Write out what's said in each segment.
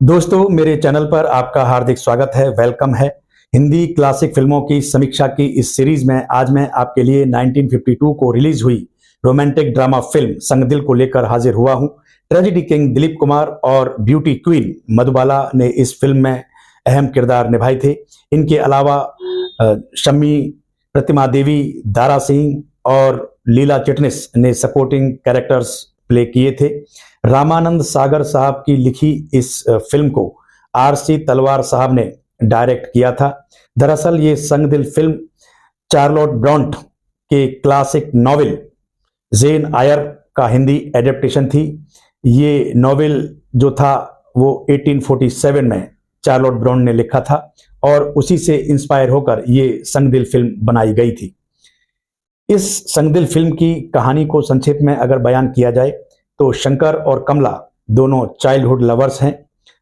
दोस्तों, मेरे चैनल पर आपका हार्दिक स्वागत है, वेलकम है। हिंदी क्लासिक फिल्मों की समीक्षा की इस सीरीज में आज मैं आपके लिए 1952 को रिलीज हुई रोमांटिक ड्रामा फिल्म संग दिल को लेकर हाजिर हुआ हूं। ट्रेजेडी किंग दिलीप कुमार और ब्यूटी क्वीन मधुबाला ने इस फिल्म में अहम किरदार निभाए थे। इनके अलावा शम्मी, प्रतिमा देवी, दारा सिंह और लीला चिटनिस ने सपोर्टिंग कैरेक्टर्स प्ले किए थे। रामानंद सागर साहब की लिखी इस फिल्म को आर.सी. तलवार साहब ने डायरेक्ट किया था। दरअसल ये संग दिल फिल्म चार्लोट ब्रॉन्ट के क्लासिक नॉवेल जेन आयर का हिंदी एडेप्टेशन थी। ये नॉवेल जो था वो 1847 में चार्लोट ब्रॉन्ट ने लिखा था और उसी से इंस्पायर होकर ये संग दिल फिल्म बनाई गई थी। इस संग दिल फिल्म की कहानी को संक्षेप में अगर बयान किया जाए तो शंकर और कमला दोनों चाइल्डहुड लवर्स हैं।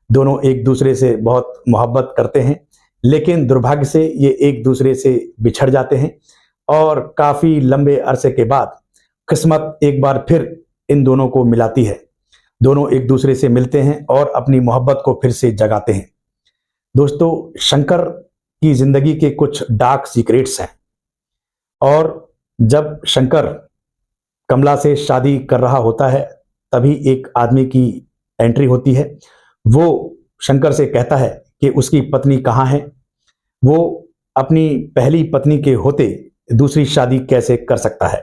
दोनों एक दूसरे से बहुत मोहब्बत करते हैं, लेकिन दुर्भाग्य से ये एक दूसरे से बिछड़ जाते हैं और काफी लंबे अरसे के बाद किस्मत एक बार फिर इन दोनों को मिलाती है। दोनों एक दूसरे से मिलते हैं और अपनी मोहब्बत को फिर से जगाते हैं। दोस्तों, शंकर की जिंदगी के कुछ डार्क सीक्रेट्स हैं और जब शंकर कमला से शादी कर रहा होता है तभी एक आदमी की एंट्री होती है। वो शंकर से कहता है कि उसकी पत्नी कहाँ है। वो अपनी पहली पत्नी के होते दूसरी शादी कैसे कर सकता है।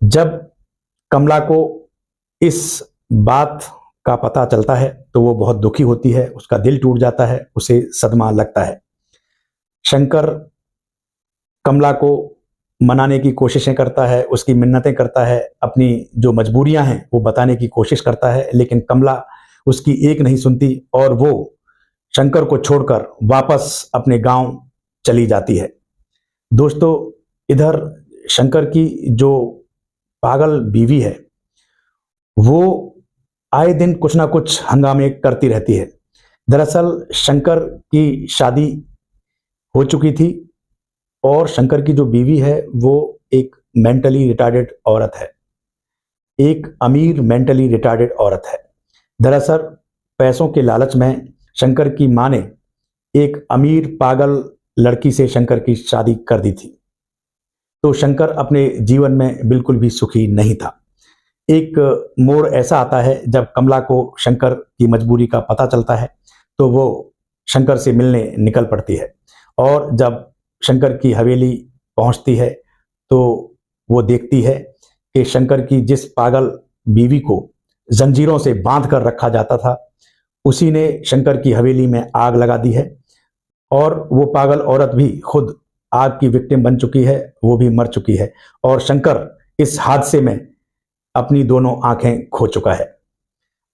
जब कमला को इस बात का पता चलता है तो वो बहुत दुखी होती है, उसका दिल टूट जाता है, उसे सदमा लगता है। शंकर कमला को मनाने की कोशिशें करता है, उसकी मिन्नतें करता है, अपनी जो मजबूरियां हैं वो बताने की कोशिश करता है, लेकिन कमला उसकी एक नहीं सुनती और वो शंकर को छोड़कर वापस अपने गांव चली जाती है। दोस्तों, इधर शंकर की जो पागल बीवी है वो आए दिन कुछ ना कुछ हंगामे करती रहती है। दरअसल शंकर की शादी हो चुकी थी और शंकर की जो बीवी है वो एक मेंटली रिटार्डेड औरत है, एक अमीर मेंटली रिटार्डेड औरत है। दरअसल पैसों के लालच में शंकर की मां ने एक अमीर पागल लड़की से शंकर की शादी कर दी थी, तो शंकर अपने जीवन में बिल्कुल भी सुखी नहीं था। एक मोड़ ऐसा आता है जब कमला को शंकर की मजबूरी का पता चलता है तो वो शंकर से मिलने निकल पड़ती है और जब शंकर की हवेली पहुंचती है तो वो देखती है कि शंकर की जिस पागल बीवी को जंजीरों से बांध कर रखा जाता था उसी ने शंकर की हवेली में आग लगा दी है और वो पागल औरत भी खुद आग की विक्टिम बन चुकी है, वो भी मर चुकी है और शंकर इस हादसे में अपनी दोनों आंखें खो चुका है।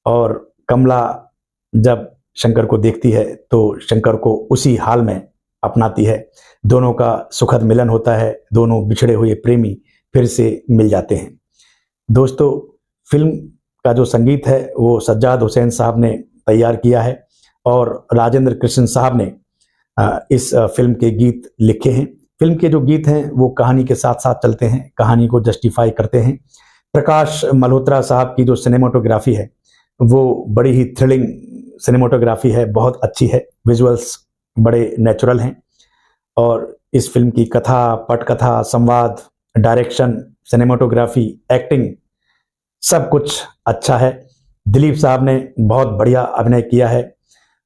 और कमला जब शंकर को देखती है तो शंकर को उसी हाल में अपनाती है। दोनों का सुखद मिलन होता है, दोनों बिछड़े हुए प्रेमी फिर से मिल जाते हैं। दोस्तों, फिल्म का जो संगीत है वो सज्जाद हुसैन साहब ने तैयार किया है और राजेंद्र कृष्ण साहब ने इस फिल्म के गीत लिखे हैं। फिल्म के जो गीत हैं वो कहानी के साथ साथ चलते हैं, कहानी को जस्टिफाई करते हैं। प्रकाश मल्होत्रा साहब की जो सिनेमाटोग्राफी है वो बड़ी ही थ्रिलिंग सिनेमाटोग्राफी है, बहुत अच्छी है, विजुअल्स बड़े नेचुरल हैं और इस फिल्म की कथा, पटकथा, संवाद, डायरेक्शन, सिनेमाटोग्राफी, एक्टिंग सब कुछ अच्छा है। दिलीप साहब ने बहुत बढ़िया अभिनय किया है।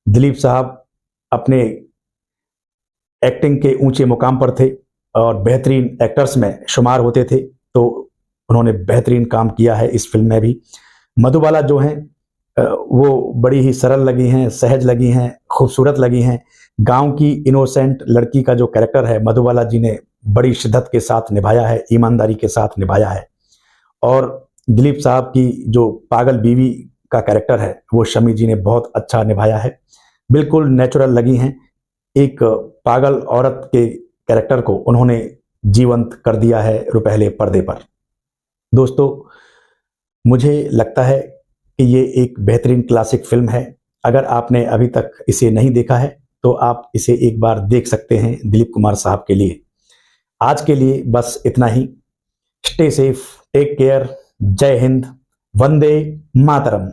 दिलीप साहब अपने एक्टिंग के ऊंचे मुकाम पर थे और बेहतरीन एक्टर्स में शुमार होते थे, तो उन्होंने बेहतरीन काम किया है इस फिल्म में भी। मधुबाला जो हैं वो बड़ी ही सरल लगी हैं, सहज लगी हैं, खूबसूरत लगी हैं। गांव की इनोसेंट लड़की का जो कैरेक्टर है मधुबाला जी ने बड़ी शिद्दत के साथ निभाया है, ईमानदारी के साथ निभाया है। और दिलीप साहब की जो पागल बीवी का कैरेक्टर है वो शमी जी ने बहुत अच्छा निभाया है, बिल्कुल नेचुरल लगी हैं। एक पागल औरत के कैरेक्टर को उन्होंने जीवंत कर दिया है रुपहले पर्दे पर। दोस्तों, मुझे लगता है कि ये एक बेहतरीन क्लासिक फिल्म है। अगर आपने अभी तक इसे नहीं देखा है तो आप इसे एक बार देख सकते हैं दिलीप कुमार साहब के लिए। आज के लिए बस इतना ही। स्टे सेफ, टेक केयर, जय हिंद, वंदे मातरम।